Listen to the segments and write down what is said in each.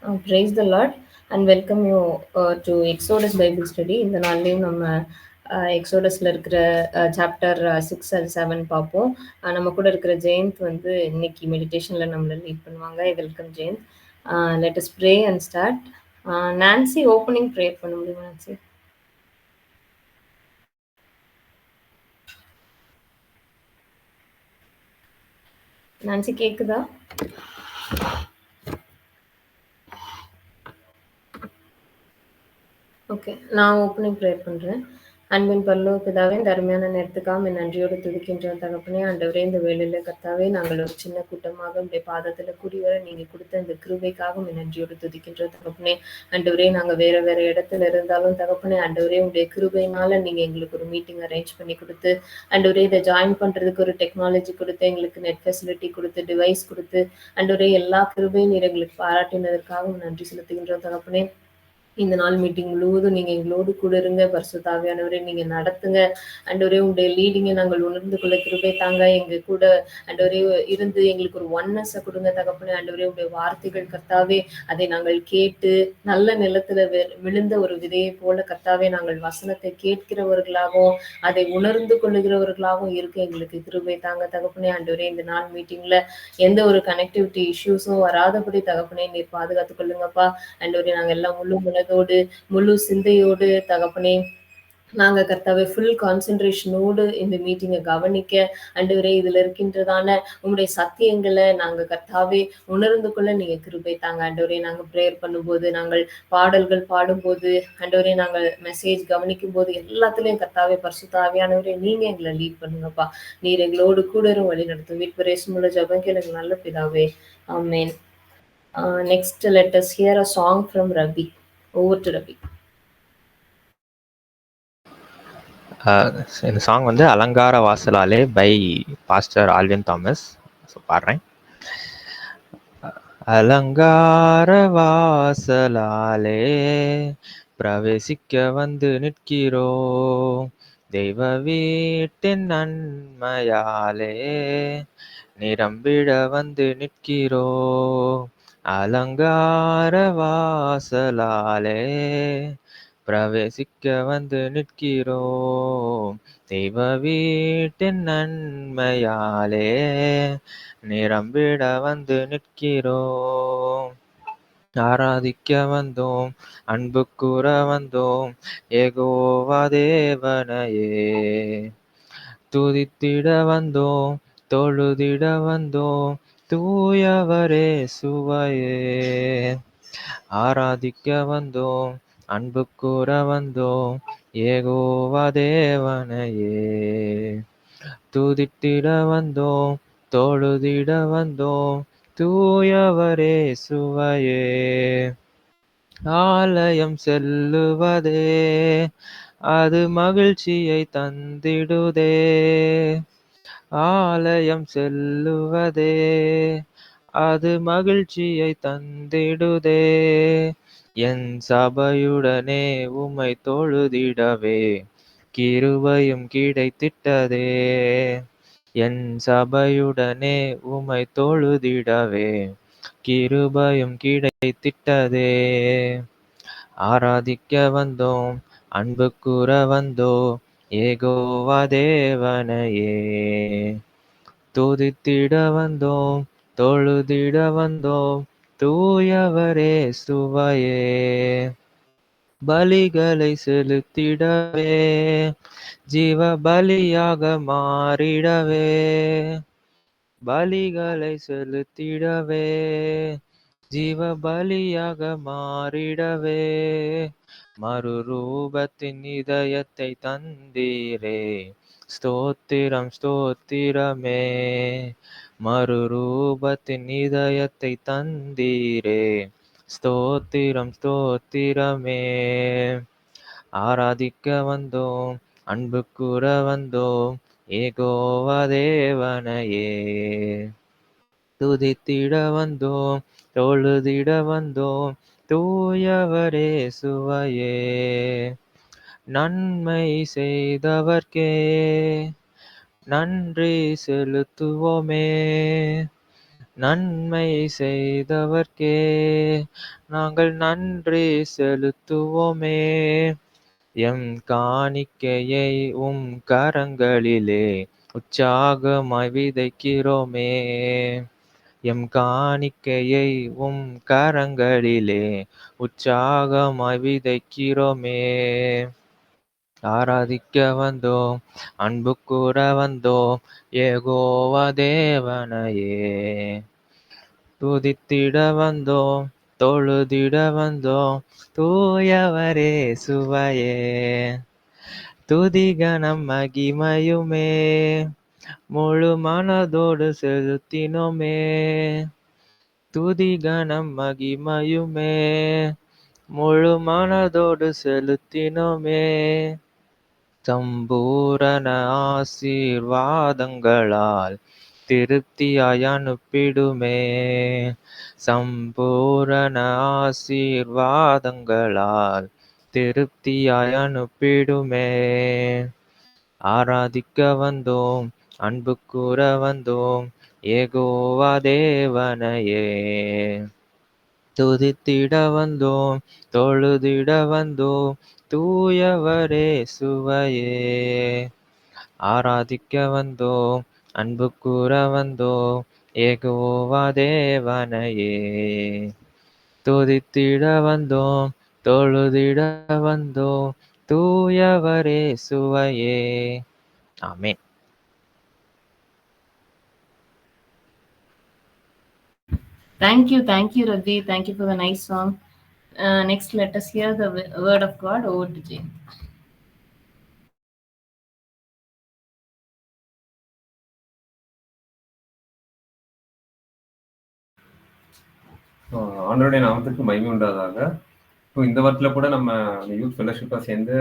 Praise the Lord and welcome you to Exodus Bible Study. இந்த நாள்லேயும் நம்ம எக்ஸோடஸில் இருக்கிற chapter 6 and 7 பார்ப்போம். நம்ம கூட இருக்கிற ஜெயந்த் வந்து இன்னைக்கு மெடிடேஷனில் நம்மளை லீட் பண்ணுவாங்க. Welcome Jayanth. Let us pray and start. Nancy opening prayer பண்ண முடியுமா நான்சி? நான்சி கேட்குதா? ஓகே, நான் ஓப்பனிங் ப்ரேயர் பண்ணுறேன். அன்பின் பரலோக பிதாவே, இந்த அருமையான நேரத்துக்காக என் நன்றியோடு துதிக்கின்றோம் தகப்பனே. ஆண்டவரே, இந்த வேளையில கர்த்தாவே, நாங்கள் ஒரு சின்ன கூட்டமாக உடைய பாதத்தில் கூடி வர நீங்கள் கொடுத்த இந்த கிருபைக்காக என் நன்றியோடு துதிக்கின்றோம் தகப்பனே. ஆண்டவரே, நாங்கள் வேற வேற இடத்துல இருந்தாலும் தகப்பனே, ஆண்டவரே உடைய கிருபையினால நீங்கள் எங்களுக்கு ஒரு மீட்டிங் அரேஞ்ச் பண்ணி கொடுத்து, ஆண்டவரே இதை ஜாயின் பண்ணுறதுக்கு ஒரு டெக்னாலஜி கொடுத்து, எங்களுக்கு நெட் ஃபெசிலிட்டி கொடுத்து, டிவைஸ் கொடுத்து, ஆண்டவரே எல்லா கிருபையும் நீர் எங்களுக்கு பாராட்டினதற்காக நன்றி செலுத்துகின்றோம் தகப்பனே. இந்த நாள் மீட்டிங் முழுவதும் நீங்க எங்களோடு கூட இருங்க. பரிசுத்த ஆவியானவரே நீங்க நடத்துங்க. ஆண்டவரே உடைய லீடிங்கை நாங்கள் உணர்ந்து கொள்ள கிருபை தாங்க. எங்க கூட ஆண்டவரே இருந்து எங்களுக்கு ஒரு ஒன்னஸை கொடுங்க தகப்பனே. ஆண்டவரே உடைய வார்த்தைகள் கர்த்தாவே அதை நாங்கள் கேட்டு நல்ல நிலத்துல விழுந்த ஒரு விதையை போல கர்த்தாவே நாங்கள் வசனத்தை கேட்கிறவர்களாகவும் அதை உணர்ந்து கொள்ளுகிறவர்களாகவும் இருக்க எங்களுக்கு கிருபை தாங்க தகப்பனே. ஆண்டவரே இந்த நாள் மீட்டிங்ல எந்த ஒரு கனெக்டிவிட்டி இஷ்யூஸும் வராதபடி தகப்பனே நீர் பாதுகாத்துக் கொள்ளுங்கப்பா. ஆண்டவரே நாங்கள் எல்லாம் முழு மனதோடு முழு சிந்தையோடு தகப்பனே நாங்கள் கர்த்தாவே ஃபுல் கான்சென்ட்ரேஷனோடு இந்த மீட்டிங்கை கவனிக்க ஆண்டவரே இதில் இருக்கின்றதான உங்களுடைய சத்தியங்களை நாங்கள் கர்த்தாவே உணர்ந்து கொள்ள நீங்கள் கிருபை தாங்க ஆண்டவரே. நாங்கள் ப்ரேயர் பண்ணும்போது, நாங்கள் பாடல்கள் பாடும்போது, ஆண்டவரே நாங்கள் மெசேஜ் கவனிக்கும் போது எல்லாத்துலேயும் கர்த்தாவே பரிசுத்த ஆவியானவரே நீங்கள் எங்களை லீட் பண்ணுங்கப்பா. நீர் எங்களோடு கூட வழி நடத்தும். வீட்பரேசமுள்ள ஜபங்க எனக்கு நல்ல பிதாவே. ஆமேன். Next, let us hear a song from Ravi. Over to Ravi. இந்த சாங் வந்து அலங்கார வாசலாலே by pastor Alvin Thomas. So பாடுறேன். அலங்கார வாசலாலே பிரவேசிக்க வந்து நிற்கிறோம், தெய்வ வீட்டின் நன்மையாலே நிரம்பிட வந்து நிற்கிறோம். அலங்கார வாசலாலே பிரவேசிக்க வந்து நிற்கிறோம், தெய்வ வீட்டின் நன்மையாலே நிரம்பிட வந்து நிற்கிறோம். ஆராதிக்க வந்தோம், அன்பு கூற வந்தோம், ஏகோவா தேவனையே துதித்திட வந்தோம், தொழுதிட வந்தோம், தூயவரே சுவையே. ஆராதிக்க வந்தோம், அன்பு கூற வந்தோம், ஏகோவா தேவனையே துதித்திட வந்தோம், தொழுதிட வந்தோம், தூயவரே சுவையே. ஆலயம் செல்லுவதே அது மகிழ்ச்சியை தந்திடுதே, ஆலயம் செல்லுவதே அது மகிழ்ச்சியை தந்திடுதே. என் சபையுடனே உம்மை தொழுதிடவே கிருபையும் கிடைத்திட்டதே, என் சபையுடனே உம்மை தொழுதிடவே கிருபையும் கிடைத்திட்டதே. ஆராதிக்க வந்தோம், அன்பு கூற வந்தோம், ஏகோவா தேவனையே துதித்திட வந்தோம், தொழுதிட வந்தோம், தூயவரே சுவையே. பலிகளை செலுத்திடவே ஜீவ பலியாக மாறிடவே, பலிகளை செலுத்திடவே ஜீவ பலியாக மாறிடவே மறுரூபத்தின் இதயத்தை தந்தீரே, ஸ்தோத்திரம் ஸ்தோத்திரமே. மறுரூபத்தின் இதயத்தை தந்தீரே, ஸ்தோத்திரம் ஸ்தோத்திரமே. ஆராதிக்க வந்தோம், அன்பு கூற வந்தோம், ஏகோவா தேவனையே துதித்திட வந்தோம், தொழுதிட வந்தோம், தூயவரே சுவையே. நன்மை செய்தவர்க்கே நன்றி செலுத்துவோமே, நன்மை செய்தவர்க்கே நாங்கள் நன்றி செலுத்துவோமே. எம் காணிக்கையை உம் கரங்களிலே உற்சாகமாய் விதைக்கிறோமே. எம் காணிக்கையை உம் கரங்களிலே உற்சாகமாய் விதைக்கிறோமே. ஆராதிக்க வந்தோம், அன்பு கூற வந்தோம், யெகோவா தேவனையே. துதித்திட வந்தோம், தொழுதிட வந்தோம், தூயவரே சுவையே. துதி கனம் மகிமையுமே முழு மனதோடு செலுத்தினோமே. துதி கனம் மகிமையுமே முழு மனதோடு செலுத்தினோமே. சம்பூரண ஆசீர்வாதங்களால் திருப்தியாய் அனுப்பிடுமே. சம்பூரண ஆசீர்வாதங்களால் திருப்தியாய் அனுப்பிடுமே. ஆராதிக்க வந்தோம், அன்பு கூற வந்தோம், யெகோவா தேவனையே. துதித்திட வந்தோம், தொழுதிட வந்தோம், தூயவரே சுவையே. ஆராதிக்க வந்தோம், அன்பு கூற வந்தோம், யெகோவா தேவனையே. துதித்திட வந்தோம், தொழுதிட வந்தோம், தூயவரே சுவையே. ஆமென். Thank you, Ravi. Thank you for the nice song. Next, let us hear the word of God. Over to Jane. ஆண்டவருடைய நாமத்துக்கு மகிமை உண்டாதாக. ஸோ இந்த வாரத்தில் கூட நம்ம யூத் ஃபெல்லோஷிப்பாக சேர்ந்து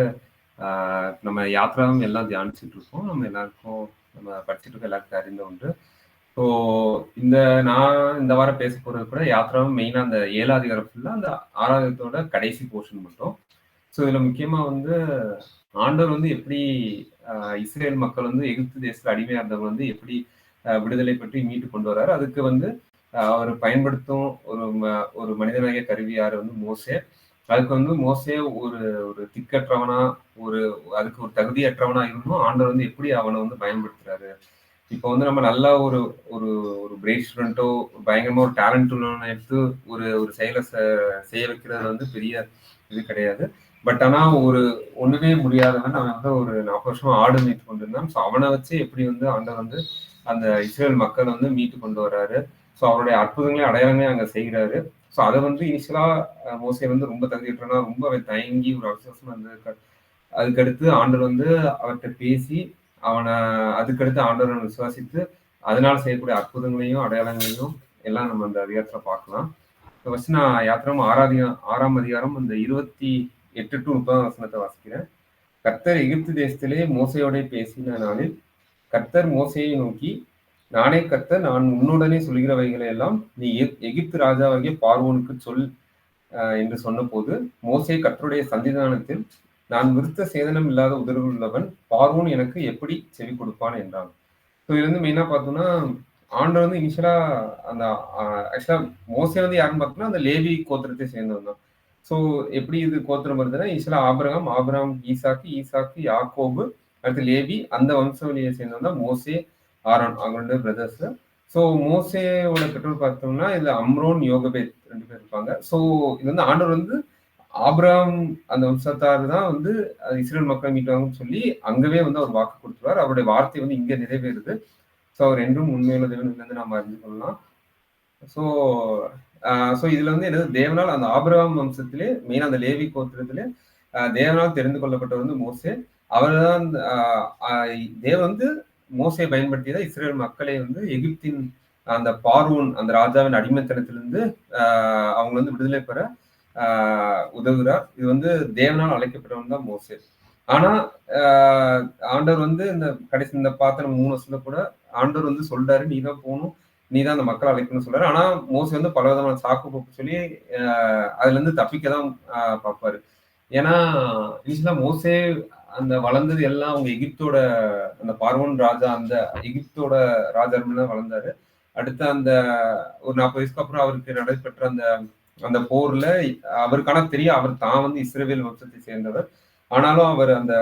நம்ம யாத்திராவும் எல்லாம் தியானிச்சுட்டு இருக்கோம். நம்ம எல்லாருக்கும் நம்ம படிச்சுட்டு இருக்க எல்லாருக்கும் அறிந்த உண்டு. ஸோ நான் இந்த வாரம் பேச போகிறது கூட யாத்திராவும் மெயினாக அந்த 7ஆம் அதிகாரம் ஃபுல்லாக அந்த 6ஆம் அதிகாரத்தோட கடைசி போர்ஷன் மட்டும். ஸோ இதில் முக்கியமாக வந்து ஆண்டவர் வந்து எப்படி இஸ்ரேல் மக்கள் வந்து எகிப்து தேசத்தில் அடிமையாக இருந்தவங்க வந்து எப்படி விடுதலை பற்றி மீட்டு கொண்டு வர்றாரு. அதுக்கு வந்து அவர் பயன்படுத்தும் ஒரு மனிதனாகிய கருவி யாரு வந்து மோசே. அதுக்கு வந்து மோசே ஒரு திக்கற்றவனா அதுக்கு ஒரு தகுதியற்றவனா இருந்தும் ஆண்டவர் வந்து எப்படி அவனை வந்து பயன்படுத்துறாரு. இப்போ வந்து நம்ம நல்லா ஒரு ஒரு ஒரு பிரெயின் ஸ்டூடெண்ட்டோ பயங்கரமா ஒரு டேலண்ட் உள்ளவனை எடுத்து ஒரு செயலை செய்ய வைக்கிறது வந்து பெரிய இது கிடையாது. பட் ஆனா ஒண்ணுமே முடியாதவன் அவன் வந்து ஒரு 40 வருஷமா ஆடு மீட்டு கொண்டு இருந்தான். ஸோ அவனை வச்சு எப்படி வந்து ஆண்டவர் வந்து அந்த இஸ்ரேல் மக்கள் வந்து மீட்டு கொண்டு வர்றாரு. ஸோ அவருடைய அற்புதங்களையும் அடையாளங்களையும் அங்கே செய்கிறாரு. ஸோ அதை வந்து இனிஷியலா மோசே வந்து ரொம்ப தகுதியற்றனா ரொம்ப தயங்கி ஒரு அவசரமா இருந்திருக்காரு. அதுக்கடுத்து ஆண்டவர் வந்து அவர்கிட்ட பேசி அதுக்கடுத்து ஆண்டவரை விசுவாசித்து அதனால செய்யக்கூடிய அற்புதங்களையும் அடையாளங்களையும் எல்லாம் நம்ம அந்த அதிகாரத்துல பார்க்கலாம். ஃபர்ஸ்ட் நான் யாத்திரம் 6ஆம் அதிகாரம் அந்த 28 to 30 வசனத்தை வாசிக்கிறேன். கர்த்தர் எகிப்து தேசத்திலே மோசையோட பேசின நாளில் கர்த்தர் மோசையை நோக்கி, நானே கர்த்தர், நான் உன்னுடனே சொல்கிறவைகளை எல்லாம் நீ எகிப்து ராஜாவாகிய பார்வோனுக்கு சொல் என்று சொன்ன போது, மோசே கர்த்தருடைய சன்னிதானத்தில் நான் விருத்த சேதனம் இல்லாத உதடுகள் உள்ளவன், பார்வோன் எனக்கு எப்படி செவி கொடுப்பான் என்றான். ஸோ இது வந்து மெயினா பார்த்தோம்னா ஆண்டவர் வந்து இனிஷியலா அந்த ஆக்சுவலா மோசே வந்து யாருன்னு பார்த்தோம்னா அந்த லேவி கோத்திரத்தை சேர்ந்தவன் தான். ஸோ எப்படி இது கோத்திரம் வருதுன்னா இனிஷியலா ஆபிரகாம், ஈசாக்கு, யாக்கோபு, அடுத்து லேவி, அந்த வம்சவழியை சேர்ந்தவன் தான் மோசே, ஆரோன், அவங்களோட பிரதர்ஸ். ஸோ மோசேவோட பெற்றோர் பார்த்தோம்னா இது அம்ரோன், யோகபேத் 2 பேர் இருப்பாங்க. ஸோ இது வந்து ஆண்டவர் வந்து ஆபிரகாம் அந்த வம்சத்தார் தான் வந்து இஸ்ரேல் மக்கள் மீட்டுவாங்கன்னு சொல்லி அங்கவே வந்து அவர் வாக்கு கொடுத்துருவார். அவருடைய வார்த்தை வந்து இங்க நிறைவேறுது. ஸோ அவர் என்றும் உண்மையுள்ள தேவன் வந்து நம்ம அறிந்து கொள்ளலாம். ஸோ இதுல வந்து என்னது தேவனால் அந்த ஆபிரகாம் வம்சத்திலே மெயினா அந்த லேவி கோத்திரத்திலே தேவனால் தெரிந்து கொள்ளப்பட்டவர் வந்து மோசே. அவர் தான் தேவன் வந்து மோசையை பயன்படுத்தியதான் இஸ்ரேல் மக்களை வந்து எகிப்தின் அந்த பார்வோன் அந்த ராஜாவின் அடிமைத்தனத்திலிருந்து அவங்க வந்து விடுதலை பெற உதவுகிறார். இது வந்து தேவனால் அழைக்கப்பட்டவன் தான் மோசே. ஆனா ஆண்டவர் வந்து இந்த பாத்திரம் 3 வருஷத்துல கூட ஆண்டவர் வந்து சொல்றாரு, நீ தான் போகணும், நீ தான் அந்த மக்களை அழைக்கணும்னு சொல்றாரு. ஆனா மோசே வந்து பல விதமான சாக்கு போக்கு சொல்லி அதுல இருந்து தப்பிக்கதான் பார்ப்பாரு. ஏன்னா இனிஷியலா மோசே அந்த வளர்ந்தது எல்லாம் அவங்க எகிப்தோட அந்த பார்வோன் ராஜா அந்த எகிப்தோட ராஜா தான் வளர்ந்தாரு. அடுத்து அந்த ஒரு 40 வயசுக்கு அப்புறம் அவருக்கு நடைபெற்ற அந்த அந்த போர்ல அவருக்கான தெரியும் அவர் தான் வந்து இஸ்ரவேல் வம்சத்தை சேர்ந்தவர். ஆனாலும் அவர் அந்த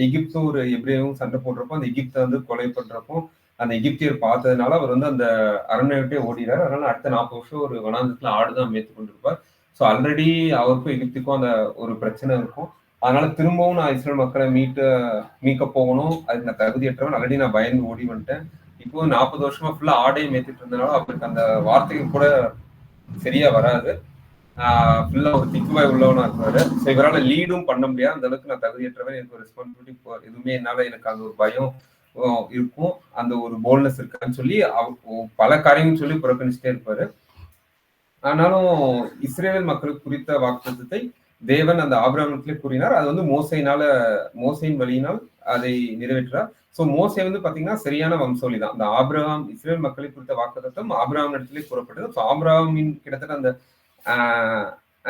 எகிப்து ஒரு எப்ரேயும் சண்டை போடுறப்போ அந்த எகிப்தை வந்து கொலை பண்றப்போ அந்த எகிப்தியர் பார்த்ததுனால அவர் வந்து அந்த அரண்மனை விட்டே ஓடிறாரு. அதனால அடுத்த 40 வருஷம் ஒரு வனாந்தரத்துல ஆடுதான் மேய்த்து கொண்டிருப்பார். ஸோ ஆல்ரெடி அவருக்கும் எகிப்துக்கும் அந்த ஒரு பிரச்சனை இருக்கும். அதனால திரும்பவும் நான் இஸ்ரேல் மக்களை மீட்க போகணும், அதுக்கு நான் தகுதியற்றவன், ஆல்ரெடி நான் பயந்து ஓடி வந்துட்டேன். இப்போ 40 வருஷமா ஃபுல்லா ஆடையை மேய்த்துட்டு இருந்தனால அவருக்கு அந்த வார்த்தைகள் கூட சரியா வராது. ஃபுல்லா ஒரு திக்குவாய் உள்ளவனா இருப்பாரு. ஸோ இவரால் லீடும் பண்ண முடியாது, அந்த அளவுக்கு நான் தகுதியற்றவன், எனக்கு ஒரு ரெஸ்பான்சிபிலிட்டி எதுவுமே என்னால எனக்கு அந்த ஒரு பயம் இருக்கும், அந்த ஒரு போல்ட்னஸ் இருக்கான்னு சொல்லி பல காரியங்கள் சொல்லி புறக்கணிச்சுட்டே இருப்பாரு. ஆனாலும் இஸ்ரேல் மக்களுக்கு குறித்த வாக்குத்தத்தத்தை தேவன் அந்த ஆபிரகாமிலே கூறினார். அது வந்து மோசையின் வழியினால் அதை நிறைவேற்றார். ஸோ மோசே வந்து பாத்தீங்கன்னா சரியான வம்சோலி தான். அந்த ஆபிரகாம் இஸ்ரேல் மக்களை குறித்த வாக்குத்தத்தம் ஆபிரகாம் இடத்திலே கூறப்பட்டது. ஸோ ஆபிரகாமின் கிட்டத்தட்ட அந்த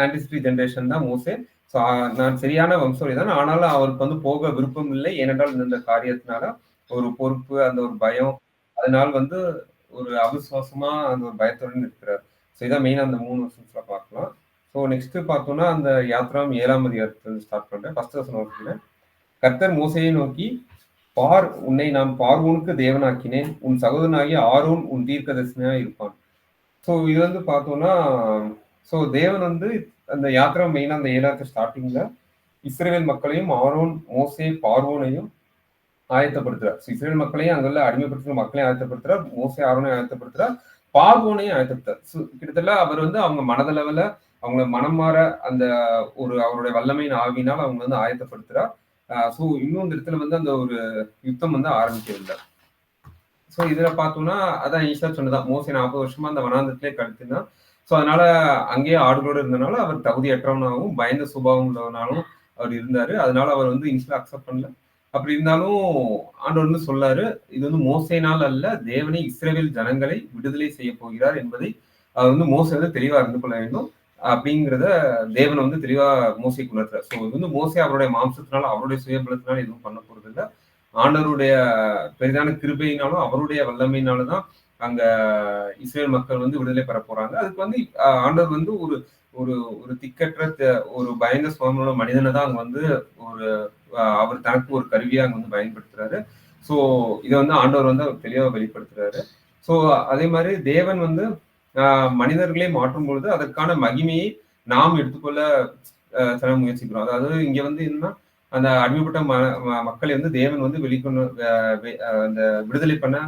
ஆன்டிசிட்டி ஜென்ரேஷன் தான் மோசே. ஸோ நான் சரியான வம்சோலி தான், ஆனாலும் அவருக்கு வந்து போக விருப்பம் இல்லை. ஏனென்றால் இந்த காரியத்தினால ஒரு பொறுப்பு, அந்த ஒரு பயம், அதனால வந்து ஒரு அவிசுவாசமா அந்த ஒரு பயத்துடன் இருக்கிறார். ஸோ இதான் மெயினா அந்த 3 வருஷத்துல பார்க்கலாம். ஸோ நெக்ஸ்ட் பார்த்தோம்னா அந்த யாத்ராம் 7ஆம் அதிகாரத்துல ஸ்டார்ட் பண்றேன். ஃபர்ஸ்ட் வசனம் வாசிக்கிறேன். கர்த்தர் மோசையை நோக்கி, பார், உன்னை நான் பார்வோனுக்கு தேவனாக்கினேன், உன் சகோதரனாகிய ஆரோன் உன் தீர்க்கதரிசியா இருப்பான். ஸோ இது வந்து பார்த்தோம்னா ஸோ தேவன் வந்து அந்த யாத்திரை மெயினா அந்த 7ஆவது ஸ்டார்டிங்ல இஸ்ரேல் மக்களையும் ஆரோன், மோசே, பார்வோனையும் ஆயத்தப்படுத்துறார். இஸ்ரேல் மக்களையும் அங்குள்ள அடிமைப்படுத்துற மக்களையும் ஆயத்தப்படுத்துறார், மோசே ஆரோனையும் ஆயத்தப்படுத்துறார், பார்வோனையும் ஆயத்தப்படுத்துறார். கிட்டத்தட்ட அவர் வந்து அவங்க மனதளவுல அவங்கள மனம் மாற அந்த ஒரு அவருடைய வல்லமையின் ஆவினால் அவங்க வந்து ஆயத்தப்படுத்துறார். ஸோ இன்னும் இந்த இடத்துல வந்து அந்த ஒரு யுத்தம் வந்து ஆரம்பிக்கவில்லை. ஸோ இதுல பார்த்தோம்னா அதான் ஈஸா சொன்னதான், மோசே 40 வருஷமா அந்த வனாந்தத்திலே கழித்துதான். ஸோ அதனால அங்கேயே ஆடுகளோடு இருந்தனால அவர் தகுதியற்றவனாகவும் பயந்த சுபாவம் உள்ளவனாலும் அவர் இருந்தாரு. அதனால அவர் வந்து இன்ஸ்டா அக்செப்ட் பண்ணல. அப்படி இருந்தாலும் ஆண்டவர் வந்து சொல்லாரு, இது வந்து மோசேனால் அல்ல, தேவனே இஸ்ரவேல் ஜனங்களை விடுதலை செய்ய போகிறார் என்பதை அவர் வந்து மோசே வந்து தெளிவா அறிந்து கொள்ள வேண்டும் அப்படிங்கிறத தேவன் வந்து தெளிவா மோசைக்கு உணர்த்துறார். ஸோ இது வந்து மோசே அவருடைய மாம்சத்தினால அவருடைய சுயபலத்தினால எதுவும் பண்ண போறது இல்லை, ஆண்டவருடைய பெரிதான கிருபையினாலும் அவருடைய வல்லமையினாலும் தான் அங்க இஸ்ரேல் மக்கள் வந்து விடுதலை பெற போறாங்க. அதுக்கு வந்து ஆண்டவர் வந்து ஒரு ஒரு ஒரு திக்கற்ற ஒரு பயந்த சுவாமியோட மனிதனை தான் அங்க வந்து ஒரு அவர் தனக்கு ஒரு கருவியா அங்க வந்து பயன்படுத்துறாரு. ஸோ இதை வந்து ஆண்டவர் வந்து அவர் தெளிவாக வெளிப்படுத்துறாரு. ஸோ அதே மாதிரி தேவன் வந்து மனிதர்களை மாற்றும் பொழுது அதற்கான மகிமையை நாம் எடுத்துக்கொள்ள தர முயற்சிக்கிறோம். அதாவது இங்க வந்து என்னன்னா அந்த அடிமைப்பட்ட மக்களை வந்து தேவன் வந்து வெளிக்கொண்டு அந்த விடுதலை பண்ண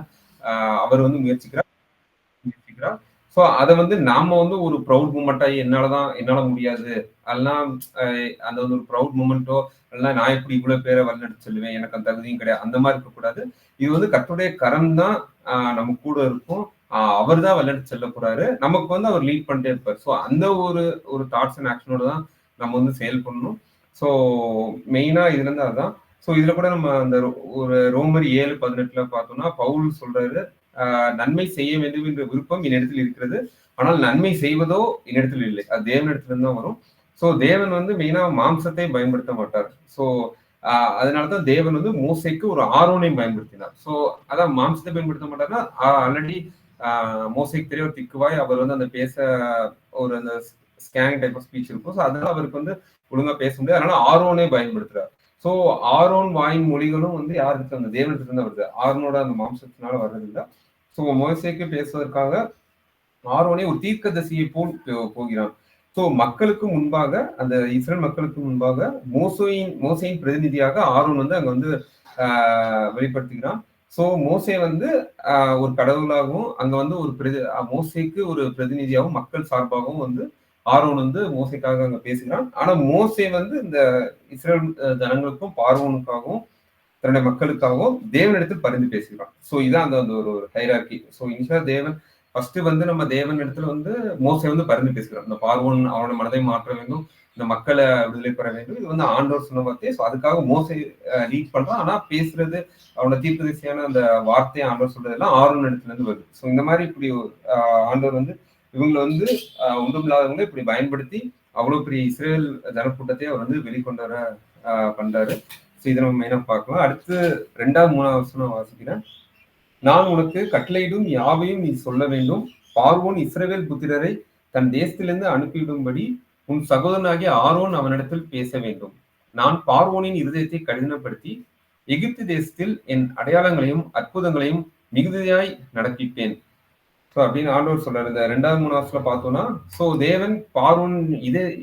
அவர் வந்து முயற்சிக்கிறார். ஸோ அதை வந்து நாம வந்து ஒரு ப்ரௌட் மூமெண்டா என்னால முடியாது, அதெல்லாம் அந்த ஒரு ப்ரௌட் மூமெண்டோ எல்லாம் நான் எப்படி இவ்வளவு பேரை வழிநடத்தி சொல்லுவேன், எனக்கு அந்த தகுதியும் கிடையாது, அந்த மாதிரி இருக்கக்கூடாது. இது வந்து கர்த்தருடைய கரம் தான் நம்ம கூட இருக்கும், அவர் தான் வழிநடத்தி செல்ல போறாரு, நமக்கு வந்து அவர் லீட் பண்ணிட்டே இருப்பார். ஸோ அந்த ஒரு தாட்ஸ் அண்ட் ஆக்ஷனோட தான் நம்ம வந்து செயல்படணும். ஸோ மெயினா இதுல இருந்து அதுதான். ஸோ இதுல கூட நம்ம அந்த ஒரு ரோமர் 7:18 பார்த்தோம்னா பவுல் சொல்றாரு, நன்மை செய்ய வேண்டும் என்ற விருப்பம் என்னிடத்தில் இருக்கிறது, ஆனால் நன்மை செய்வதோ என்னிடத்தில் இல்லை, அது தேவனிடத்துல இருந்து தான் வரும். ஸோ தேவன் வந்து மெயினா மாம்சத்தை பயன்படுத்த மாட்டார். ஸோ அதனாலதான் தேவன் வந்து மோசைக்கு ஒரு ஆரோனையும் பயன்படுத்தினார். ஸோ அதான் மாம்சத்தை பயன்படுத்த மாட்டார்னா ஆல்ரெடி மோசைக்கு தெரிய ஒரு திக்குவாய், அவர் வந்து அந்த பேச ஒரு அந்த ஸ்கேனிங் டைப் ஆஃப் ஸ்பீச் இருக்கும். ஸோ அதனால அவருக்கு வந்து ஒழுங்கா பேச முடியாது, அதனால ஆரோனே பயன்படுத்துறாரு. ஸோ ஆரோன் வாயின் மொழிகளும் வந்து யாருக்கு அந்த தேவனிடத்துல இருந்து வருது, ஆரோனோட அந்த மாம்சத்தினால வர்றதில்லை. ஸோ மோசேக்கு பேசுவதற்காக ஆரோனே ஒரு தீர்க்கதரிசியை போல் போகிறான். ஸோ மக்களுக்கு முன்பாக, அந்த இஸ்ரேல் மக்களுக்கு முன்பாக மோசையின் பிரதிநிதியாக ஆரோன் வந்து அங்க வந்து வெளிப்படுத்துகிறான். ஸோ மோசே வந்து ஒரு கடவுளாகவும் அங்க வந்து ஒரு மோசேக்கு ஒரு பிரதிநிதியாகவும் மக்கள் சார்பாகவும் வந்து ஆரோன் வந்து மோசைக்காக அங்க பேசுகிறான். ஆனா மோசே வந்து இந்த இஸ்ரேல் ஜனங்களுக்கும் பார்வோனுக்காகவும் தன்னுடைய மக்களுக்காகவும் தேவனிடத்தில் பரிந்து பேசுகிறான். ஸோ இதான் அந்த ஒரு ஹைரார்கி. ஸோ இன்ஷா தேவன் ஃபர்ஸ்ட் வந்து நம்ம தேவன் இடத்துல வந்து மோசை வந்து பரிந்து பேசுகிறான், இந்த பார்வோன் அவனோட மனதை மாற்ற வேண்டும், இந்த மக்களை விடுதலை பெற வேண்டும், இது வந்து ஆண்டவர் சொன்ன வார்த்தை. ஸோ அதுக்காக மோசை லீட் பண்றான். ஆனா பேசுறது அவனோட தீர்க்கதரிசியான அந்த வார்த்தையை ஆண்டவர் சொல்றதெல்லாம் ஆரோன் இடத்துல இருந்து வருது. ஸோ இந்த மாதிரி இப்படி ஆண்டவர் வந்து இவங்களை வந்து ஒன்றுமில்லாதவங்க இப்படி பயன்படுத்தி அவ்வளவு பெரிய இஸ்ரேல் ஜனக்கூட்டத்தை அவர் வந்து வெளிக்கொண்டு வர பண்றாரு. ஸோ இதை நம்ம மெயினா பார்க்கலாம். அடுத்து 2வது 3வது வசனம் வாசிக்கிறேன். நான் உனக்கு கட்டளையிடும் யாவையும் நீ சொல்ல வேண்டும். பார்வோன் இஸ்ரவேல் புத்திரரை தன் தேசத்திலிருந்து அனுப்பிவிடும்படி உன் சகோதரனாகிய ஆரோன் அவனிடத்தில் பேச வேண்டும். நான் பார்வோனின் இருதயத்தை கடினப்படுத்தி எகிப்து தேசத்தில் என் அடையாளங்களையும் அற்புதங்களையும் மிகுதியாய் நடப்பிப்பேன். ஸோ அப்படின்னு ஆண்டவர் சொல்றாரு. இந்த 2வது 3வது பார்த்தோம்னா, ஸோ தேவன் பார்வோன்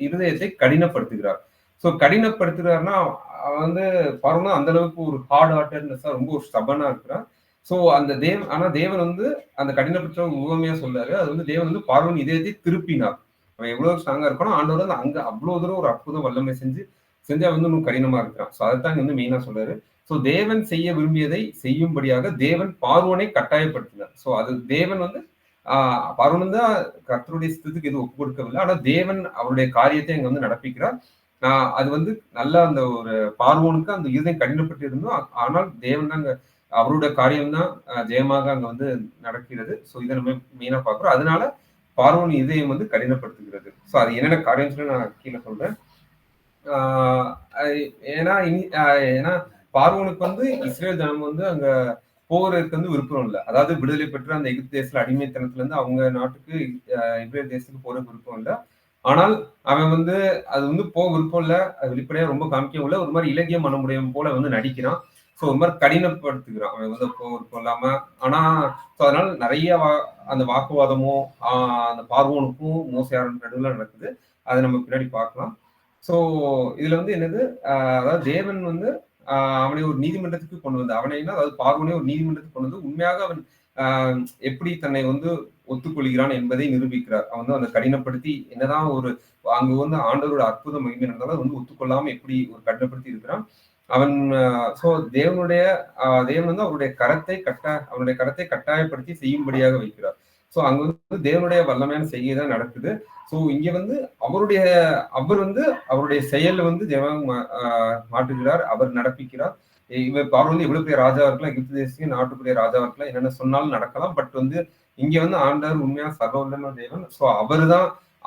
இருதயத்தை கடினப்படுத்துகிறார். ஸோ கடினப்படுத்துகிறார்னா வந்து பார்வோன் அந்த அளவுக்கு ஒரு ஹார்ட் ஹார்ட்டட்னஸா ரொம்ப ஒரு ஸ்டபனா இருக்கிறார். ஸோ அந்த தேவன் வந்து அந்த கடினப்படுத்த உவமையா சொல்றாரு. அது வந்து தேவன் வந்து பார்வோன் இதயத்தை திருப்பினார். அவன் எவ்வளவு ஸ்ட்ராங்கா இருக்கணும், ஆண்டவர் வந்து அங்க அவ்வளவு தூரம் ஒரு அற்புதம் வல்லமை செஞ்சு அவன் வந்து இன்னும் கடினமா இருக்கிறான். ஸோ அதைத்தான் வந்து மெயினா சொல்றாரு. ஸோ தேவன் செய்ய விரும்பியதை செய்யும்படியாக தேவன் பார்வோனை கட்டாயப்படுத்தினார். ஸோ அது தேவன் வந்து பார்வோன் தான் கர்த்தருடைய சித்தத்துக்கு எதுவும் ஒப்பு கொடுக்கவில்லை. ஆனா தேவன் அவருடைய காரியத்தை அங்க வந்து நடப்பிக்கிறார். அது வந்து நல்லா அந்த ஒரு பார்வோனுக்கு அந்த இருதயம் கடினப்பட்டு இருந்தோம். ஆனால் தேவன் தான் அவருடைய காரியம் தான் ஜெயமாக அங்க வந்து நடக்கிறது. ஸோ இதை நம்ம மெயினா பார்க்கிறோம். அதனால பார்வோன் இதயம் வந்து கடினப்படுத்துகிறது. ஸோ அது என்னென்ன காரியம் சொல்லி நான் கீழே சொல்றேன். ஏன்னா பார்வோனுக்கு வந்து இஸ்ரேல் ஜனம் வந்து அங்க போகிறதுக்கு வந்து விருப்பம் இல்லை. அதாவது விடுதலை பெற்று அந்த எகிப்து தேசத்துல அடிமைத்தனத்துல இருந்து அவங்க நாட்டுக்கு இஸ்ரேல் தேசத்துக்கு போற விருப்பம் இல்லை. ஆனால் அவன் வந்து அது வந்து போக விருப்பம் இல்லை, அது வெளிப்படையா ரொம்ப காமிக்கவும் இல்லை, ஒரு மாதிரி இலக்கிய மனமுடையவன் போல வந்து நடிக்கிறான். ஸோ ஒரு மாதிரி கடினப்படுத்துகிறான் அவன் வந்து போக விருப்பம் இல்லாம. ஆனா அதனால நிறைய அந்த வாக்குவாதமும் அந்த பார்வோனுக்கும் மோசையாரன் நடுவில் நடக்குது. அதை நம்ம பின்னாடி பார்க்கலாம். ஸோ இதுல வந்து என்னது, அதாவது தேவன் வந்து அவனை ஒரு நீதிமன்றத்துக்கு கொண்டு வந்து அதாவது பார்வோனே ஒரு நீதிமன்றத்துக்கு கொண்டு வந்து உண்மையாக அவன் எப்படி தன்னை வந்து ஒத்துக்கொள்கிறான் என்பதை நிரூபிக்கிறார். அவன் வந்து அந்த கடினப்படுத்தி என்னதான் ஒரு அங்க வந்து ஆண்டவரோட அற்புத மகிமை இருந்தாலும் வந்து ஒத்துக்கொள்ளாம எப்படி ஒரு கடினப்படுத்தி இருக்கிறான் அவன். சோ தேவன் வந்து அவருடைய கரத்தை கட்டாயப்படுத்தி செய்யும்படியாக வைக்கிறார். சோ அங்க வந்து தேவனுடைய வல்லமையான செய்கைதான் நடக்குது. சோ இங்க வந்து அவர் வந்து அவருடைய செயல் வந்து தேவன் மாற்றுகிறார், அவர் நடப்பிக்கிறார். இவர் பார்வோன் வந்து எவ்வளவு பெரிய ராஜாவா இருக்கலாம், எகிப்து தேசத்துக்கு நாட்டுக்குரிய ராஜாவா இருக்கலாம், என்னென்ன சொன்னாலும் நடக்கலாம். பட் வந்து இங்க வந்து ஆண்டவர் உண்மையா சர்வவல்லமை தேவன். சோ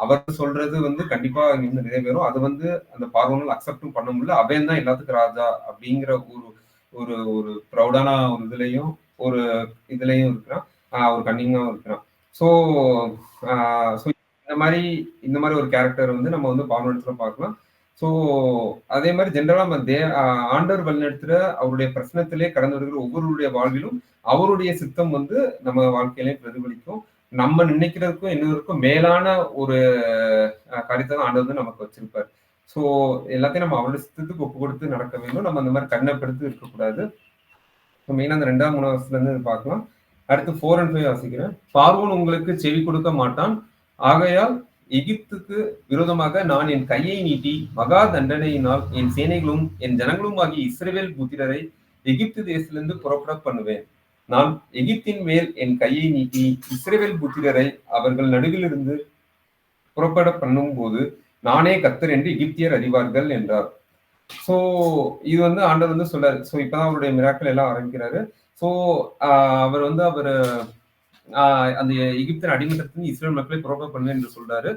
அவர் சொல்றது வந்து கண்டிப்பா இங்க வந்து நிறைவேறும். அது வந்து அந்த பார்வோனால் அக்செப்டும் பண்ண முடியல. அவன் தான் எல்லாத்துக்கும் ராஜா அப்படிங்கிற ஒரு ஒரு ப்ரௌடான ஒரு இதுலயும் இருக்கிறான், ஒரு கன்னிங்காவும் இருக்கிறான். ஸோ இந்த மாதிரி ஒரு கேரக்டர் வந்து நம்ம வந்து பார்வோனிடத்துல பார்க்கலாம். ஸோ அதே மாதிரி ஜென்ரலா நம்ம ஆண்டவர் வழிநடத்துற அவருடைய பிரச்சனத்திலே கடந்து வருகிற ஒவ்வொருடைய வாழ்விலும் அவருடைய சித்தம் வந்து நம்ம வாழ்க்கையிலையும் பிரதிபலிக்கும். நம்ம நினைக்கிறதுக்கும் இன்னொருக்கும் மேலான ஒரு காரியத்தை தான் ஆண்டவர் வந்து நமக்கு வச்சிருப்பார். ஸோ எல்லாத்தையும் நம்ம அவருடைய சித்தத்துக்கு ஒப்பு கொடுத்து நடக்க வேண்டும். நம்ம அந்த மாதிரி கண்ணப்படுத்தி இருக்கக்கூடாது. மெயினா அந்த 2ஆம் 3ஆம் இருந்து பார்க்கலாம். அடுத்து 4 and 5 வாசிக்கிறேன். பார்வோன் உங்களுக்கு செவி கொடுக்க மாட்டான், ஆகையால் எகிப்துக்கு விரோதமாக நான் என் கையை நீட்டி மகா தண்டனையினால் என் சேனைகளும் என் ஜனங்களும் ஆகிய இஸ்ரவேல் புத்திரரை எகிப்து தேசத்திலிருந்து புறப்பட பண்ணுவேன். நான் எகிப்தின் மேல் என் கையை நீட்டி இஸ்ரவேல் புத்திரரை அவர்கள் நடுவிலிருந்து புறப்பட பண்ணும் போது நானே கர்த்தர் என்று எகிப்தியர் அறிவார்கள் என்றார். சோ இது வந்து ஆண்டவர் வந்து சொல்றாரு. சோ இப்பதான் அவருடைய மிராக்கள் எல்லாம் ஆரம்பிக்கிறாரு. சோ அவர் அந்த எகிப்தின் அடிமட்டத்தின் இஸ்ரேல் மக்களை புறப்பட பண்ணுவேன் என்று சொல்றாரு.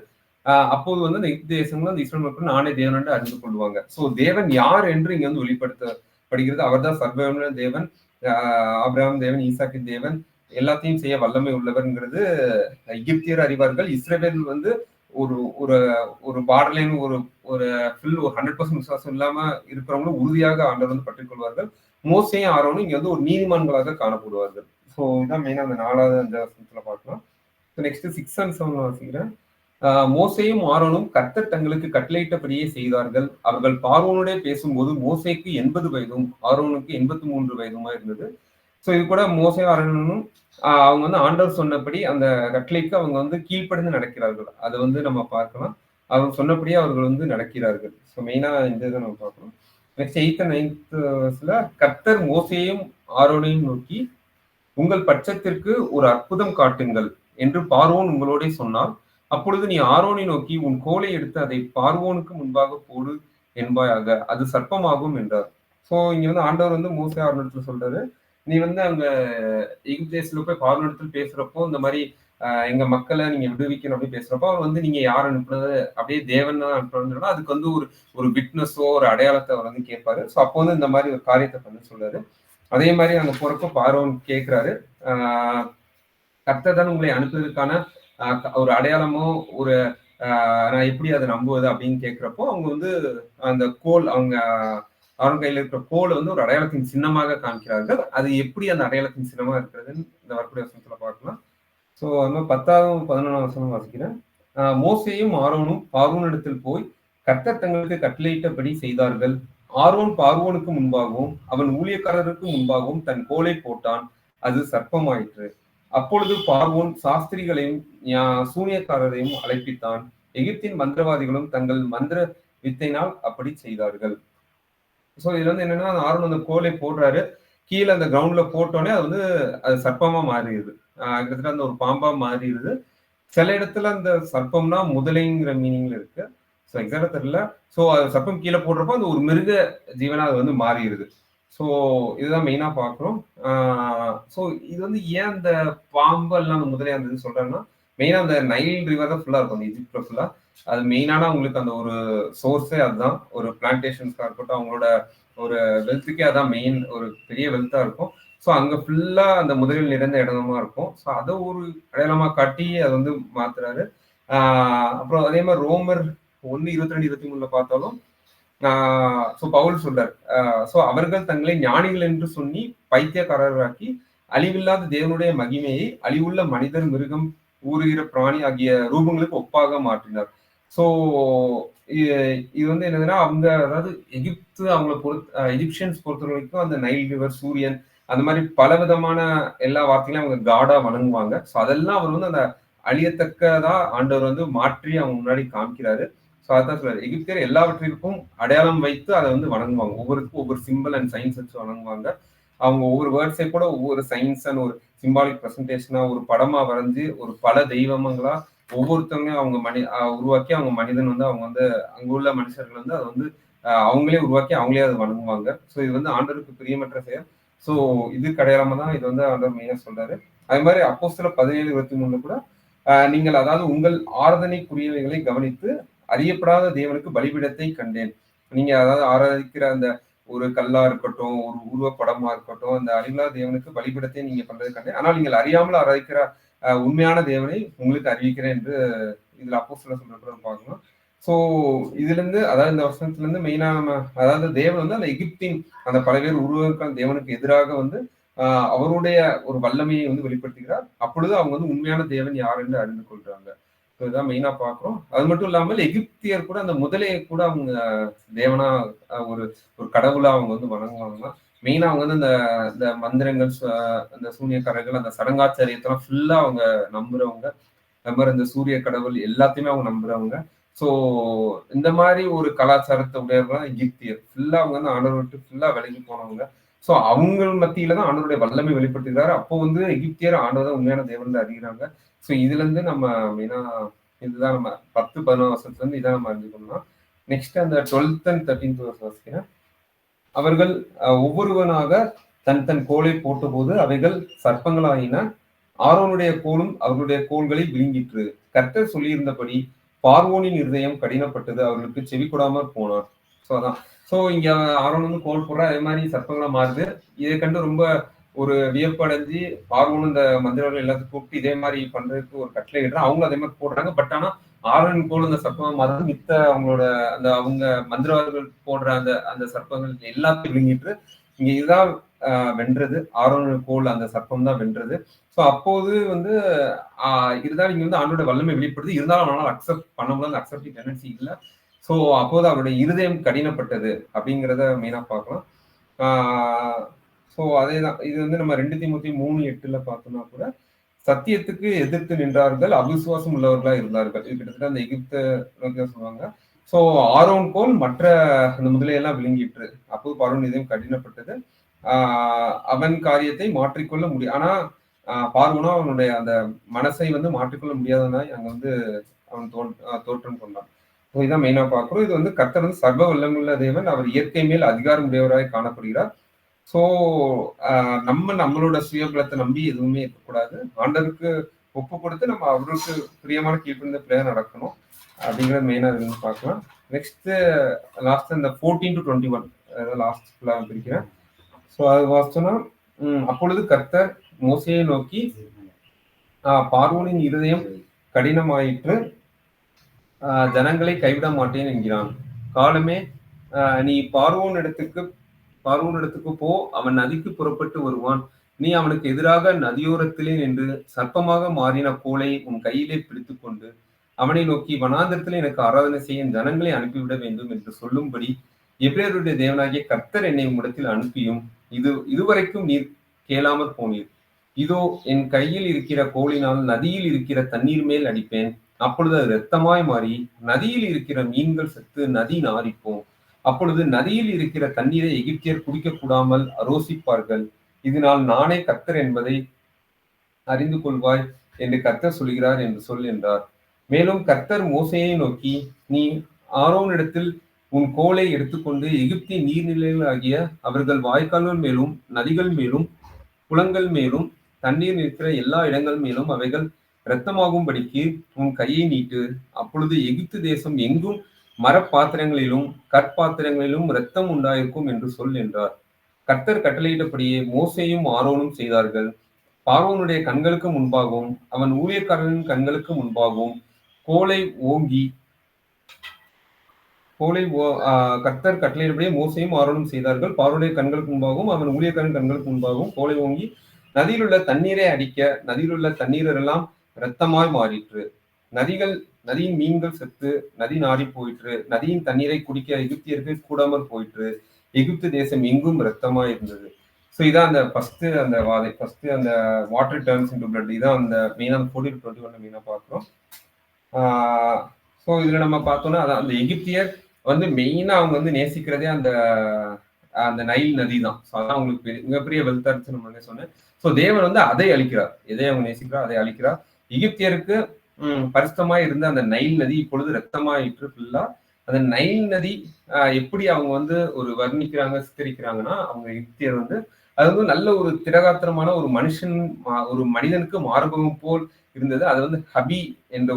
அப்போது வந்து அந்த எகிப்து தேசங்களும் அந்த இஸ்ரேல் மக்களும் நானே தேவன் என்று அறிந்து கொள்வாங்க. சோ தேவன் யார் என்று இங்க வந்து வெளிப்படுத்தப்படுகிறது. அவர் தான் சர்வ தேவன், ஆபிரகாம் தேவன், ஈசாக்கின் தேவன், எல்லாத்தையும் செய்ய வல்லமை உள்ளவர்ங்கிறது எகிப்தியர் அறிவார்கள். இஸ்ரேல் வந்து ஒரு ஒரு ஒரு பார்டர்லைன் ஒரு 100% விசுவாசம் இல்லாம இருக்கிறவங்களும் உறுதியாக ஆண்டவர் வந்து பற்றிக்கொள்வார்கள். மோசேயும் ஆரோனும் இங்க வந்து ஒரு நீதிமான்களாக காணப்படுவார்கள். ஸோ இதான் மெயினா அந்த 4வது 5வது பார்க்கலாம். நெக்ஸ்ட் 6 and 7 வாசிக்கிறேன். மோசேயும் ஆரோனும் கர்த்தர் தங்களுக்கு கட்டளையிட்டபடியே செய்தார்கள். அவர்கள் பார்வோனுடைய பேசும்போது மோசேக்கு 80 வயதும் ஆரோனுக்கு 83 வயதுமா இருந்தது. ஸோ இது கூட மோசே ஆரோனும் அவங்க வந்து ஆண்டவர் சொன்னபடி அந்த கட்டளைக்கு அவங்க வந்து கீழ்ப்படிந்து நடக்கிறார்கள். அதை வந்து நம்ம பார்க்கலாம். அவங்க சொன்னபடியே அவர்கள் வந்து நடக்கிறார்கள். ஸோ மெயினா இந்த இதை நம்ம பார்க்கணும். நெக்ஸ்ட் 8th and 9th கர்த்தர் மோசேயும் ஆரோனையும் நோக்கி, உங்கள் பட்சத்திற்கு ஒரு அற்புதம் காட்டுங்கள் என்று பார்வோன் உங்களோட சொன்னார். அப்பொழுது நீ ஆரோனை நோக்கி உன் கோலை எடுத்து அதை பார்வோனுக்கு முன்பாக போடு என்பாயாக, அது சர்ப்பமாகும் என்றார். ஸோ இங்க வந்து ஆண்டவர் வந்து மோசே ஆரோனிடத்துல சொல்றாரு, நீ வந்து அங்க எகிப்து தேசத்துல போய் பார்வோனிடத்துல பேசுறப்போ இந்த மாதிரி எங்க மக்களை நீங்க விடுவிக்கணும் அப்படி பேசுறப்போ அவர் வந்து நீங்க யார் அனுப்புனது, அப்படியே தேவன் தான் அனுப்புறதுன்னா அதுக்கு வந்து ஒரு விட்னஸோ ஒரு அடையாளத்தை அவர் வந்து கேட்பாரு. ஸோ அப்போ வந்து இந்த மாதிரி ஒரு காரியத்தை பண்ண சொல்றாரு. அதே மாதிரி அங்க போறப்ப பார்வோன் கேட்கிறாரு, கர்த்தர் தான் உங்களை அனுப்புவதற்கான ஒரு அடையாளமோ ஒரு நான் எப்படி அதை நம்புவது அப்படின்னு கேட்கிறப்போ அவங்க வந்து அந்த கோல் அவங்க அவங்க கையில இருக்கிற கோலை வந்து ஒரு அடையாளத்தின் சின்னமாக காமிக்கிறார்கள். அது எப்படி அந்த அடையாளத்தின் சின்னமா இருக்கிறதுன்னு இந்த வரக்கூடிய வசனத்துல பார்க்கலாம். ஸோ நம்ம 10ஆம் 11ஆம் வசனம் வாசிக்கிறேன். மோசேயும் ஆரோனும் பார்வோனிடத்தில் போய் கர்த்தர் தங்களுக்கு கட்டளையிட்டபடி செய்தார்கள். ஆரோன் பார்வோனுக்கு முன்பாகவும் அவன் ஊழியக்காரருக்கு முன்பாகவும் தன் கோலை போட்டான். அது சர்ப்பமாயிற்று. அப்பொழுது பார்வோன் சாஸ்திரிகளையும் சூனியக்காரரையும் அழைப்பித்தான். எகிப்தின் மந்திரவாதிகளும் தங்கள் மந்திர வித்தையினால் அப்படி செய்தார்கள். ஸோ இதுல வந்து என்னன்னா ஆரோன் அந்த கோலை போடுறாரு. கீழே அந்த கிரவுண்ட்ல போட்டோன்னே அது வந்து அது சர்ப்பமா மாறிடுது. கிட்டத்தட்ட அந்த ஒரு பாம்பா மாறிடுது. சில இடத்துல அந்த சர்ப்பம்னா முதலைங்கிற மீனிங்ல இருக்கு. ஸோ எக்ஸாக்டா தெரியல. ஸோ அது சர்ப்பம் கீழே போடுறப்போ அந்த ஒரு மிருக ஜீவனா அது வந்து மாறிடுது. ஸோ இதுதான் மெயினா பார்க்குறோம். ஸோ இது வந்து ஏன் அந்த பாம்பு எல்லாம் அந்த முதலே அந்த இது சொல்றாங்கன்னா மெயினா அந்த நைல் ரிவர் தான் ஃபுல்லா இருக்கும் அந்த ஈஜிப்ட்ல ஃபுல்லா. அது மெயினான அவங்களுக்கு அந்த ஒரு சோர்ஸே அதுதான். ஒரு பிளான்டேஷன்ஸ்க்காக இருக்கட்டும், அவங்களோட ஒரு வெல்த்துக்கே அதான் மெயின் ஒரு பெரிய வெல்த்தா இருக்கும். ஸோ அங்க ஃபுல்லா அந்த முதலில் நிறைந்த இடமா இருக்கும். ஸோ அதை ஒரு அடையாளமா காட்டி அதை வந்து மாத்துறாரு. அப்புறம் அதே மாதிரி ரோமர் 1:22-23 பார்த்தாலும் ஸோ பவுல் சொல்றார். ஸோ அவர்கள் தங்களை ஞானிகள் என்று சொல்லி பைத்தியக்காரராக்கி அழிவில்லாத தேவனுடைய மகிமையை அழிவுள்ள மனிதர், மிருகம், ஊறுகிற பிராணி ஆகிய ரூபங்களுக்கு ஒப்பாக மாற்றினார். ஸோ இது வந்து என்னதுன்னா அவங்க அதாவது எகிப்து அவங்களை எஜிப்சியன்ஸ் பொறுத்த வரைக்கும் அந்த நைல் ரிவர், சூரியன், அந்த மாதிரி பல விதமான எல்லா வார்த்தைகளையும் அவங்க காடா வணங்குவாங்க. ஸோ அதெல்லாம் அவர் வந்து அந்த அழியத்தக்கதா ஆண்டவர் வந்து மாற்றி அவங்க முன்னாடி காமிக்கிறாரு. ஸோ அதான் சொல்றாரு, எகிப்தியர் எல்லாவற்றிற்கும் அடையாளம் வைத்து அதை வந்து வணங்குவாங்க. ஒவ்வொருக்கும் ஒவ்வொரு சிம்பிள் அண்ட் சயின்ஸ் வச்சு வணங்குவாங்க. அவங்க ஒவ்வொரு வேர்ட்ஸை கூட ஒவ்வொரு சயின்ஸ் அண்ட் ஒரு சிம்பாலிக் ப்ரெசன்டேஷனா ஒரு படமா வரைஞ்சி ஒரு பல தெய்வங்களா ஒவ்வொருத்தவங்க அவங்க உருவாக்கி அவங்க மனிதன் வந்து அவங்க வந்து அங்க உள்ள மனுஷர்கள் வந்து அதை வந்து அவங்களே உருவாக்கி அவங்களே அதை வணங்குவாங்க. ஸோ இது வந்து ஆண்டவருக்கு பிரியமற்ற செயல். ஸோ இதுக்கு அடையாளமா தான் இது வந்து ஆண்டவர் மெயினா சொல்றாரு. அதே மாதிரி அப்போஸ்தலர் 17:23 கூட நீங்கள் அதாவது உங்கள் ஆராதனைக்குரியவைகளை கவனித்து அறியப்படாத தேவனுக்கு பலிபீடத்தை கண்டேன். நீங்க அதாவது ஆராதிக்கிற அந்த ஒரு கல்லா இருக்கட்டும், ஒரு உருவப்படமா இருக்கட்டும், அந்த அறிவில்லாத தேவனுக்கு பலிபீடத்தை நீங்க பண்றது கண்டேன். ஆனால் நீங்கள் அறியாமல் ஆராதிக்கிற உண்மையான தேவனை உங்களுக்கு அறிவிக்கிறேன் என்று இதுல அப்போஸ்தலர் சொல்றத பார்க்கணும். ஸோ இதுல இருந்து அதாவது இந்த வசனத்துல இருந்து மெயினா நம்ம அதாவது தேவன் வந்து அந்த எகிப்தின் அந்த பல்வேறு உருவங்கள் தேவனுக்கு எதிராக வந்து அவருடைய ஒரு வல்லமையை வந்து வெளிப்படுத்துகிறார். அப்பொழுது அவங்க வந்து உண்மையான தேவன் யார் என்று அறிந்து கொள்றாங்க. இதுதான் மெயினா பாக்குறோம். அது மட்டும் இல்லாமல் எகிப்தியர் கூட அந்த முதலையை கூட அவங்க தேவனா ஒரு ஒரு கடவுளா அவங்க வந்து வணங்குவாங்கன்னா மெயினா அவங்க வந்து இந்த மந்திரங்கள், அந்த சூனியக்காரர்கள், அந்த சடங்காச்சாரியத்தெல்லாம் ஃபுல்லா அவங்க நம்புறவங்க. அது மாதிரி இந்த சூரிய கடவுள் எல்லாத்தையுமே அவங்க நம்புறவங்க. ஸோ இந்த மாதிரி ஒரு கலாச்சாரத்தை உடையவங்க எகிப்தியர் ஃபுல்லா அவங்க வந்து ஆண்டவர் விட்டு ஃபுல்லா விலகி போனவங்க. ஸோ அவங்க மத்தியில தான் ஆண்டவருடைய வல்லமை வெளிப்படுத்துகிறாரு. அப்போ வந்து எகிப்தியர் ஆண்டவர் தான் உண்மையான தேவன் அறிகிறாங்க. ஸோ இதுல இருந்து நம்ம மெயினா இதுதான் நம்ம 10-11 வருஷத்துல இருந்து இதான் நம்ம அறிஞ்சுக்கணும். நெக்ஸ்ட் அந்த 12th and 13th வருஷம் வாசிக்கிறேன். அவர்கள் ஒவ்வொருவனாக தன் தன் கோலை போட்ட போது அவைகள் சர்ப்பங்களாயின. ஆரோனுடைய கோலும் அவர்களுடைய கோல்களை விழுங்கிற்று. கர்த்தர் சொல்லியிருந்தபடி பார்வோனின் இருதயம் கடினப்பட்டது, அவர்களுக்கு செவி கொடாமற் போனார். ஸோ அதான். ஸோ இங்க ஆரோன் வந்து கோல் போடுற அதே மாதிரி சர்ப்பங்களா மாறுது. இதை கண்டு ரொம்ப ஒரு வியப்படைஞ்சு பார்வோன் இந்த மந்திரர்கள் எல்லாத்தையும் கூப்பிட்டு இதே மாதிரி பண்றதுக்கு ஒரு கட்டளை இடுறாங்க. அவங்க அதே மாதிரி போடுறாங்க. பட் ஆனா ஆரோன் கோல் அந்த சர்ப்பமா மாறுது. மித்த அவங்களோட அந்த அவங்க மந்திரவாதிகள் போடுற அந்த அந்த சர்ப்பங்கள் எல்லாத்தையும் விழுங்கிட்டு இங்க இதுதான் வென்றது. ஆரோன் கோல் அந்த சர்ப்பம் தான் வென்றது. ஸோ அப்போது வந்து இருந்தாலும் இங்க வந்து ஆண்டோட வல்லமை வெளிப்படுது. இருந்தாலும் அவனால் அக்செப்ட் பண்ண முடியாது, அக்செப்டிங் டெண்டன்சி இல்லை. ஸோ அப்போது அவருடைய இருதயம் கடினப்பட்டது அப்படிங்கிறத மெயினா பார்க்கலாம். ஸோ அதேதான் இது வந்து நம்ம 2 தீமோத்தேயு 3:8 பார்த்தோம்னா கூட சத்தியத்துக்கு எதிர்த்து நின்றார்கள், அவிசுவாசம் உள்ளவர்களா இருந்தார்கள். இது கிட்டத்தட்ட அந்த எகிப்த சொல்லுவாங்க. ஸோ ஆரோன் கோல் மற்ற அந்த முதலையெல்லாம் விழுங்கிட்டு அப்போது பார்வோன் இதயம் கடினப்பட்டது. அவன் காரியத்தை மாற்றிக்கொள்ள முடியும். ஆனா பார்வோனா அவனுடைய அந்த மனசை வந்து மாற்றிக்கொள்ள முடியாதனாய் அங்க வந்து அவன் தோற்றம் கொண்டான். இதான் மெயினா பார்க்கிறோம். இது வந்து கர்த்தர் வந்து சர்வ வல்லமுள்ள தேவன். அவர் இயற்கை மேல் அதிகாரம் உடையவராய் காணப்படுகிறார். ஸோ நம்மளோட சுயபலத்தை நம்பி எதுவுமே இருக்கக்கூடாது. ஆண்டருக்கு ஒப்பு கொடுத்து நம்ம அவருக்கு பிரியமான கீழ்ப்படிந்த பிள்ளையா நடக்கணும் அப்படிங்கிறது மெயினா இருந்து பார்க்கலாம். நெக்ஸ்ட் லாஸ்ட் இந்த 14 to 21 லாஸ்ட் பிரிக்கிறேன். ஸோ அது வாசிச்சோன்னா அப்பொழுது கர்த்தர் மோசேயை நோக்கி பார்வோனின் இருதயம் கடினமாயிற்று, ஜனங்களை கைவிட மாட்டேன் என்கிறான். காலமே நீ பார்வோனிடத்துக்கு போ, அவன் நதிக்கு புறப்பட்டு வருவான். நீ அவனுக்கு எதிராக நதியோரத்திலே நின்று சர்ப்பமாக மாறின கோலை உன் கையிலே பிடித்துக் கொண்டு அவனை நோக்கி வனாந்தரத்திலே எனக்கு ஆராதனை செய்ய ஜனங்களை அனுப்பிவிட வேண்டும் என்று சொல்லும்படி எபிரேயருடைய தேவனாகிய கர்த்தர் என்னை உம்மிடத்தில் அனுப்பியும் இதுவரைக்கும் நீர் கேளாமற் போனீர். இதோ என் கையில் இருக்கிற கோலினால் நதியில் இருக்கிற தண்ணீர் மேல் அடிப்பேன், அப்பொழுது அது இரத்தமாய் மாறி நதியில் இருக்கிற மீன்கள் செத்து நதி நாரிப்போம். அப்பொழுது நதியில் இருக்கிற தண்ணீரை எகிப்தியர் குடிக்க கூடாமல் அரோசிப்பார்கள். இதனால் நானே கர்த்தர் என்பதை அறிந்து கொள்வாய் என்று கர்த்தர் சொல்கிறார் என்று சொல் என்றார். மேலும் கர்த்தர் மோசேயை நோக்கி, நீ ஆரோனிடத்தில் உன் கோலை எடுத்துக்கொண்டு எகிப்திய நீர்நிலைகள் ஆகிய அவர்கள் வாய்க்கால்கள் மேலும் நதிகள் மேலும் குளங்கள் மேலும் தண்ணீர் நிற்கிற எல்லா இடங்கள் மேலும் அவைகள் இரத்தமாகும்படிக்கு உன் கையை நீட்டு. அப்பொழுது எகிப்து தேசம் எங்கும் மரப்பாத்திரங்களிலும் கற்பாத்திரங்களிலும் இரத்தம் உண்டாயிருக்கும் என்று சொல் என்றார். கர்த்தர் கட்டளையிட்டபடியே மோசேயும் ஆரோனும் செய்தார்கள். பார்வோனுடைய கண்களுக்கு முன்பாகவும் அவன் ஊழியக்காரர்களின் கண்களுக்கு முன்பாகவும் கர்த்தர் கட்டளையிட்டபடியே மோசேயும் ஆரோனும் செய்தார்கள். பார்வோனுடைய கண்களுக்கு முன்பாகவும் அவன் ஊழியக்காரன் கண்களுக்கு முன்பாகவும் கோலை ஓங்கி நதியில் உள்ள தண்ணீரை அடிக்க நதியில் உள்ள தண்ணீரெல்லாம் இரத்தமாய் மாறிற்று. நதியின் மீன்கள் செத்து நதி நாடி போயிற்று. நதியின் தண்ணீரை குடிக்க எகிப்தியருக்கு கூடாமல் போயிற்று. எகிப்து தேசம் எங்கும் இரத்தமாய் இருந்தது. ஸோ இதான் அந்த அந்த வாதை, அந்த வாட்டர் டர்ன்ஸ் இன்டு பிளட். இதான் அந்த மெயினாக 14-21 மெயினாக பார்க்குறோம். ஸோ இதுல நம்ம பார்த்தோம்னா அதான் அந்த எகிப்தியர் மெயினா அவங்க நேசிக்கிறதே அந்த நைல் நதி தான். ஸோ அதான் அவங்களுக்கு மிகப்பெரிய வெல்த் அடிச்சு நம்ம சொன்னேன். ஸோ தேவன் அதை அழிக்கிறார். எதை அவங்க நேசிக்கிறார் அதை அழிக்கிறார். எகிப்தியருக்கு பரிசுத்தமாய் இருந்த அந்த நைல் நதி இப்பொழுது ரத்தமாயிற்று ஃபுல்லா. அந்த நைல் நதி எப்படி அவங்க ஒரு வர்ணிக்கிறாங்க, சித்தரிக்கிறாங்கன்னா, அவங்க எகிப்தியர் அது நல்ல ஒரு திடகாத்திரமான ஒரு மனிதனுக்கு மார்பகம் போல் இருந்தது. அது ஹபி என்ற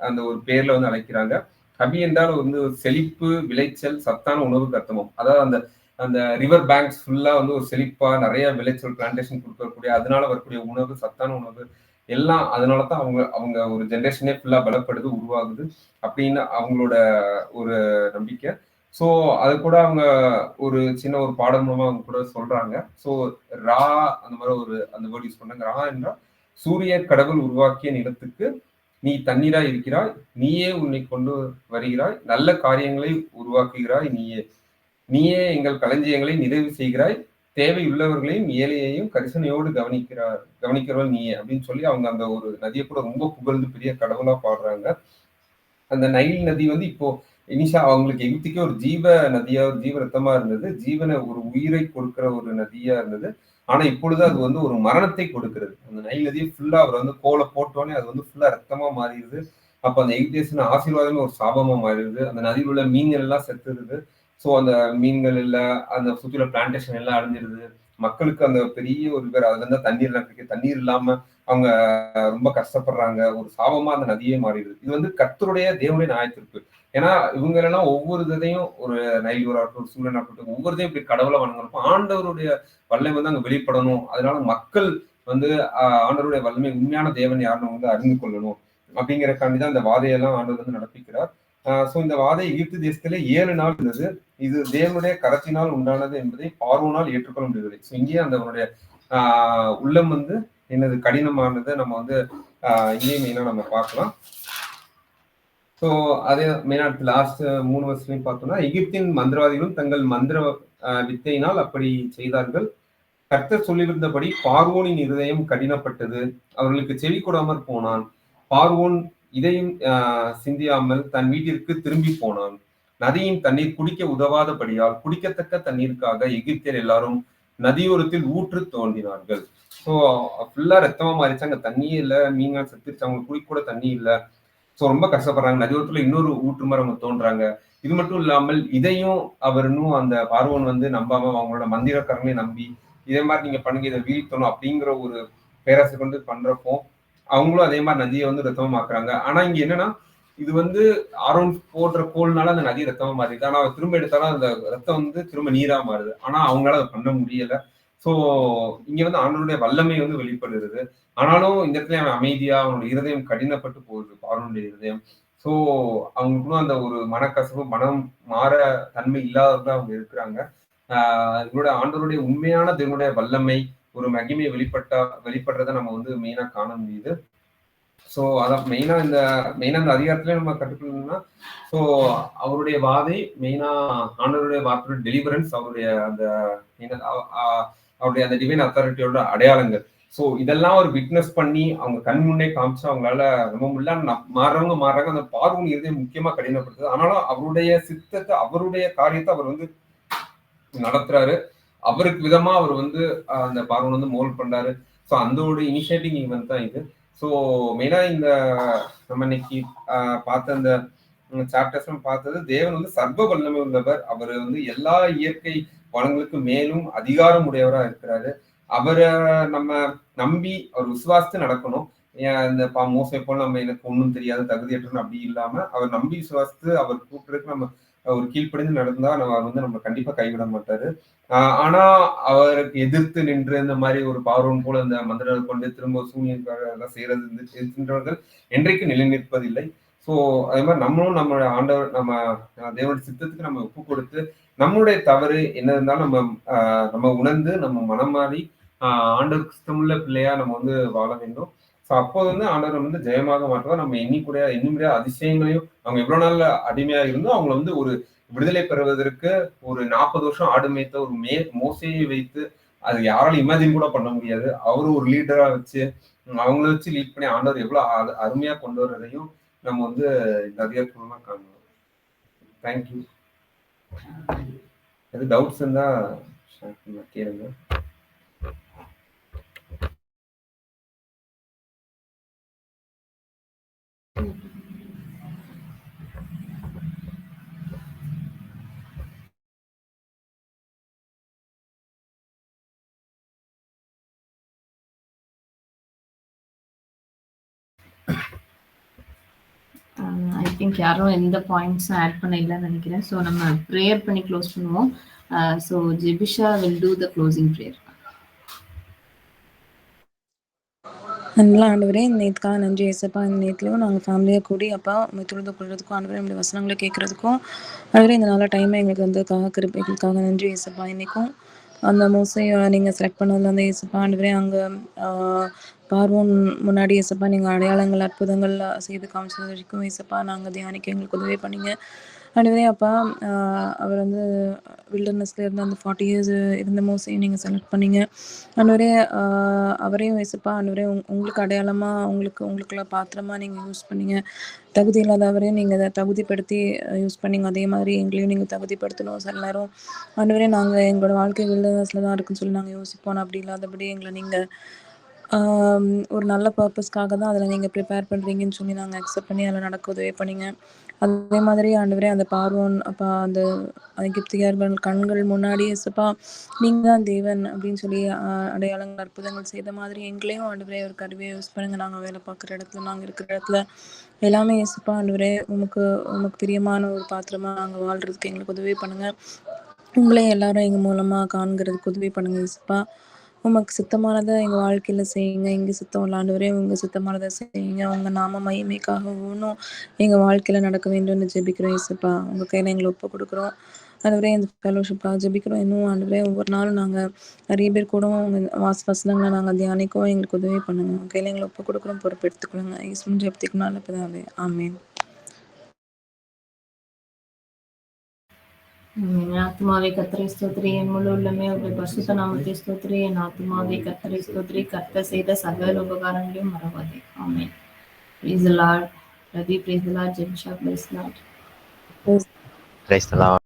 அந்த ஒரு பேர்ல அழைக்கிறாங்க. ஹபி என்றால் ஒரு செழிப்பு, விளைச்சல், சத்தான உணவுக்கு அர்த்தமும். அதாவது அந்த ரிவர் பேங்க்ஸ் ஃபுல்லா ஒரு செழிப்பா நிறைய விளைச்சல் பிளான்டேஷன் கொடுக்கக்கூடிய, அதனால வரக்கூடிய உணவு, சத்தான உணவு எல்லாம், அதனாலதான் அவங்க ஒரு ஜென்ரேஷனே ஃபுல்லா பலப்படுது, உருவாகுது அப்படின்னு அவங்களோட ஒரு நம்பிக்கை. ஸோ அது கூட அவங்க ஒரு சின்ன ஒரு பாடம் மூலமா அவங்க கூட சொல்றாங்க. ஸோ ரா அந்த மாதிரி அந்த வேர்ட் யூஸ் பண்ணாங்க. ரா என்றால் சூரிய கடவுள் உருவாக்கிய நிலத்துக்கு நீ தண்ணீராய் இருக்கிறாய், நீயே உன்னை கொண்டு வருகிறாய், நல்ல காரியங்களை உருவாக்குகிறாய், நீயே எங்கள் களஞ்சியங்களை நிறைவு செய்கிறாய், தேவையுள்ளவர்களையும் ஏழையையும் கரிசனையோடு கவனிக்கிறவள் நீயே அப்படின்னு சொல்லி அவங்க அந்த ஒரு நதியை கூட ரொம்ப புகழ்ந்து பெரிய கடவுளா பாடுறாங்க. அந்த நைல் நதி இப்போ இனிஷா அவங்களுக்கு எகிப்துக்கே ஒரு ஜீவ நதியா, ஒரு ஜீவ ரத்தமா இருந்தது, ஜீவனை ஒரு உயிரை கொடுக்கிற ஒரு நதியா இருந்தது. ஆனா இப்பொழுது அது ஒரு மரணத்தை கொடுக்கிறது. அந்த நைல் நதியை ஃபுல்லா அவர் கோலை போட்டோன்னே அது ஃபுல்லா ரத்தமா மாறிடுது. அப்ப அந்த எகிப்தியர்ஸின் ஆசீர்வாதமே ஒரு சாபமா மாறிடுது. அந்த நதியில் உள்ள மீன்கள் எல்லாம் செத்துருது. ஸோ அந்த மீன்கள் இல்ல, அந்த சுற்றில பிளான்டேஷன் எல்லாம் அழிஞ்சிருது. மக்களுக்கு அந்த பெரிய ஒரு பேர் அதுல இருந்தா தண்ணீர் இல்லாம அவங்க ரொம்ப கஷ்டப்படுறாங்க. ஒரு சாபமா அந்த நதியே மாறிடுது. இது கர்த்தருடைய தேவனுடைய நியாயத்தீர்ப்பு. ஏன்னா இவங்க எல்லாம் ஒவ்வொரு இதையும் ஒரு நைலூராகட்டும், சூரியனாகட்டும், ஒவ்வொருதையும் இப்படி கடவுளை வணங்குறப்போ ஆண்டவருடைய வல்லமை அங்க வெளிப்படணும். அதனால மக்கள் ஆண்டவருடைய வல்லமை, உண்மையான தேவன் யாருன்னு அறிந்து கொள்ளணும் அப்படிங்கிறக்காண்டிதான் அந்த வாதையெல்லாம் ஆண்டவர் நடப்பிக்கிறார். ஸோ இந்த வாதை எகிப்து தேசத்திலே 7 நாள் இருந்தது. இது தேவனுடைய கரத்தினால் உண்டானது என்பதை பார்வோனால் ஏற்றுக்கொள்ள முடியவில்லை. ஸோ இங்கேயே அவனுடைய உள்ளம் என்னது கடினமானதை நம்ம இங்கேயும் மெயினா நம்ம பார்க்கலாம். ஸோ அதே மெயினா லாஸ்ட் 3 வருஷத்துலையும் பார்த்தோம்னா, எகிப்தின் மந்திரவாதிகளும் தங்கள் மந்திர வித்தையினால் அப்படி செய்தார்கள். கர்த்தர் சொல்லியிருந்தபடி பார்வோனின் இருதயம் கடினப்பட்டது, அவர்களுக்கு செவி கொடாமற் போனான். பார்வோன் இதையும் சிந்தியாமல் தன் வீட்டிற்கு திரும்பி போனான். நதியின் தண்ணீர் குடிக்க உதவாதபடியால் குடிக்கத்தக்க தண்ணீருக்காக எகிப்தியர் எல்லாரும் நதியோரத்தில் ஊற்று தோண்டினார்கள். ஸோ ஃபுல்லா ரத்தமா மாறிச்சு. அங்க தண்ணியே இல்லை, மீன்கள் செத்துருச்சு, அவங்களுக்கு குடிக்க கூட தண்ணி இல்லை. ஸோ ரொம்ப கஷ்டப்படுறாங்க. நதியோரத்துல இன்னொரு ஊற்று மாதிரி அவங்க தோன்றாங்க. இது மட்டும் இல்லாமல் இதையும் அவர் இன்னும் அந்த பார்வோன் நம்பாம அவங்களோட மந்திரக்காரங்களே நம்பி இதே மாதிரி நீங்க பண்ணுங்க, இதை வீழ்த்தணும் அப்படிங்கிற ஒரு பேராசை கொண்டு பண்றப்போ அவங்களும் அதே மாதிரி நதியை ரத்தமாக்குறாங்க. ஆனா இங்க என்னன்னா, இது வந்து ஆரோன் போடுற கோல்னால அந்த நதி ரத்தமா மாறிடுது. ஆனா அவர் திரும்ப எடுத்தாலும் அந்த ரத்தம் வந்து திரும்ப நீரா மாறுது. ஆனா அவங்களால அதை பண்ண முடியல. சோ இங்க வந்து ஆண்டவருடைய வல்லமை வந்து வெளிப்படுகிறது. ஆனாலும் இந்த இடத்துல அவன் அமைதியா அவனுடைய இருதயம் கடினப்பட்டு போகுது, பார்வோனுடைய இருதயம். சோ அவங்களுக்குள்ள அந்த ஒரு மனக்கசப்பு, மனம் மாற தன்மை இல்லாததான் அவங்க இருக்கிறாங்க. இவரோட ஆண்டவருடைய உண்மையான தேவனுடைய வல்லமை, ஒரு மகிமை வெளிப்படுறதை நம்ம வந்து மெயினா காண முடியுது. ஸோ அதான் மெயினா இந்த அதிகாரத்திலே நம்ம கற்றுக்கணும்னா, ஸோ அவருடைய வாதை மெயினா ஆண்டவருடைய வார்த்தையோட டெலிவரன்ஸ், அவருடைய அந்த அவருடைய அந்த டிவைன் அத்தாரிட்டியோட அடையாளங்கள். ஸோ இதெல்லாம் ஒரு விட்னஸ் பண்ணி அவங்க கண் முன்னே காமிச்சு அவங்களால ரொம்ப முடியல மாறுறாங்க. அந்த பார்வன் இருதயம் முக்கியமா கடினப்படுத்துது. ஆனாலும் அவருடைய சித்தத்தை, அவருடைய காரியத்தை அவர் வந்து நடத்துறாரு. அவருக்கு விதமா அவர் வந்து அந்த பார்வன் வந்து மோல்ட் பண்றாரு. ஸோ அந்த ஒரு இனிஷியேட்டிவ் ஈவென்ட் தான் இது. ஸோ மெயினா இந்த நம்ம இன்னைக்கு பார்த்த அந்த சாப்டர்ஸ் பார்த்தது, தேவன் வந்து சர்வ வல்லமை உள்ளவர். அவர் வந்து எல்லா இயற்கை வளங்களுக்கு மேலும் அதிகாரம் உடையவரா இருக்கிறாரு. அவரை நம்ம நம்பி அவர் விசுவாசித்து நடக்கணும். இந்த மோசை போல நம்ம எனக்கு ஒன்றும் தெரியாது, தகுதியற்றன்னு அப்படி இல்லாம அவர் நம்பி விசுவாசித்து அவர் கூப்பிட்டு நம்ம ஒரு கீழ்ப்படிந்து நடந்தா நம்ம கண்டிப்பா கைவிட மாட்டாரு. ஆனா அவருக்கு எதிர்த்து நின்று இந்த மாதிரி ஒரு பார்வன் போல இந்த மந்திரங்கள் கொண்டு திரும்ப சூனியக்காரர்கள் செய்யறது இருக்கின்றவர்கள் என்றைக்கு நிலைநிற்பதில்லை. ஸோ அதே மாதிரி நம்மளும் நம்மளுடைய ஆண்டவர், நம்ம தேவனுடைய சித்தத்துக்கு நம்ம ஒப்பு கொடுத்து நம்மளுடைய தவறு என்ன இருந்தாலும் நம்ம உணர்ந்து நம்ம மனம் மாறி ஆண்டவருக்கு சித்தமுள்ள பிள்ளையா நம்ம வந்து வாழ வேண்டும். ஸோ அப்போது வந்து ஆண்டவர் வந்து ஜெயமாக மாற்றுவார். நம்ம எண்ணிக்கூடிய அதிசயங்களையும், அவங்க எவ்வளவு நாள் அடிமையா இருந்தோ அவங்களை வந்து ஒரு விடுதலை பெறுவதற்கு ஒரு 40 வருஷம் ஆடு மேய்த்த ஒரு மோசையை வைத்து அது யாராலும் இமேஜின் கூட பண்ண முடியாது. அவரு ஒரு லீடரா வச்சு அவங்கள வச்சு லீட் பண்ணி ஆண்டவர் எவ்வளவு அருமையா கொண்டு வர்றதையும் நம்ம வந்து இந்த அதிகாரப்பூர்வமா காணலாம். தேங்க்யூ. எது டவுட்ஸ் இருந்தா கேளுங்க. ஐ திங்க் யாரும் எந்த பாயிண்ட்ஸும் ஆட் பண்ண இல்லைன்னு நினைக்கிறேன். ஸோ நம்ம ப்ரேயர் பண்ணி க்ளோஸ் பண்ணுவோம். So Jebisha will do the closing prayer. அன்புள்ள ஆண்டவரே, நேற்றுக்காக நன்றி ஏசப்பா. இந்த நேரத்துலையும் நாங்கள் ஃபேமிலியாக கூடி அப்பா தொழுது கொள்றதுக்கும், ஆண்டவரே நம்முடைய வசனங்களை கேட்கறதுக்கும், ஆண்டவரே இந்த நல்ல டைமை எங்களுக்கு வந்ததுக்காக கிருபைகளுக்காக நன்றி ஏசப்பா. இன்றைக்கும் அந்த மோசையை நீங்கள் செலக்ட் பண்ணதில் அந்த ஏசப்பா ஆண்டவரே அங்கே பார்வோன் முன்னாடி ஏசப்பா நீங்கள் அடையாளங்கள் அற்புதங்கள் செய்து காமிச்சது வரைக்கும் ஏசப்பா நாங்கள் தியானிக்க எங்களுக்கு உதவி பண்ணீங்க ஆண்டவரே. அப்பா அவர் வந்து வில்டர்னஸ்ல இருந்து அந்த 40 years இருந்த மோசையும் நீங்கள் செலக்ட் பண்ணீங்க ஆண்டவரே. அவரையும் ஏசப்பா ஆண்டவரே உங்களுக்கு அடையாளமாக உங்களுக்குள்ள பாத்திரமா நீங்கள் யூஸ் பண்ணீங்க. தகுதி இல்லாதவரையும் நீங்கள் அதை தகுதிப்படுத்தி யூஸ் பண்ணீங்க. அதே மாதிரி எங்களையும் நீங்கள் தகுதிப்படுத்தணும். சில நேரம் ஆண்டவரே நாங்கள் எங்களோட வாழ்க்கை வில்டர்னஸ்ல தான் இருக்குன்னு சொல்லி நாங்கள் யோசிப்போம். அப்படி இல்லாதபடி எங்களை நீங்கள் ஒரு நல்ல பர்பஸ்க்காக தான் அதில் நீங்கள் ப்ரிப்பேர் பண்ணுறீங்கன்னு சொல்லி நாங்கள் அக்செப்ட் பண்ணி அதில் நடக்க உதவி பண்ணிங்க. அதே மாதிரி ஆண்டவரே அந்த பார்வோன் அப்பா அந்த எகிப்தியர்கள் கண்கள் முன்னாடி ஏசப்பா நீங்கள் தான் தேவன் அப்படின்னு சொல்லி அடையாளங்கள் அற்புதங்கள் செய்த மாதிரி எங்களையும் ஆண்டவரே ஒரு கருவியை யூஸ் பண்ணுங்க. நாங்கள் வேலை பார்க்குற இடத்துல, நாங்கள் இருக்கிற இடத்துல எல்லாமே ஏசப்பா ஆண்டவரே உமக்கு பிரியமான ஒரு பாத்திரமா நாங்கள் வாழ்றதுக்கு எங்களுக்கு உதவி பண்ணுங்க. உங்களே எல்லாரும் எங்கள் மூலமாக காண்கிறதுக்கு உதவி பண்ணுங்க ஏசப்பா. உமக்கு சித்தமானதை எங்கள் வாழ்க்கையில் செய்யுங்க. எங்கள் சித்தம் இல்லாண்டவரே உங்கள் சித்தமானதை செய்யுங்க. உங்கள் நாம மகிமைக்காக ஒன்றும் எங்கள் வாழ்க்கையில் நடக்க வேண்டும்னு ஜெபிக்கிறோம் ஏசப்பா. உங்கள் கையில் எங்களை ஒப்பு கொடுக்குறோம் ஆண்டவரே. இந்த ஃபெலோஷிப்பாக ஜெபிக்கிறோம். இன்னும் ஆண்டவரே ஒவ்வொரு நாளும் நாங்கள் நிறைய பேர் கூட உங்கள் வசனங்களை நாங்கள் தியானிக்கவும் எங்களுக்கு உதவி பண்ணுங்க. உங்கள் கையில் எங்களை ஒப்பு கொடுக்குறோம். பொறுப்பு எடுத்துக்கொள்ளுங்க. ஈஸ்வரன் ஜெபத்துக்கு நல்ல பிதாவே. ஆமேன். என் ஆத்மாவே கர்த்தரை ஸ்தோத்திரி, என் முழு உள்ளமே அவருடைய பரிசுத்த நாமத்தை ஸ்தோத்திரி. என் ஆத்மாவே கர்த்தரை ஸ்தோத்திரி, கர்த்தர் செய்த சகல உபகாரங்களையும் மறவாதே. ஆமென். Praise the Lord. Ravi, praise the Lord. Jebisha, praise the Lord. Praise the Lord.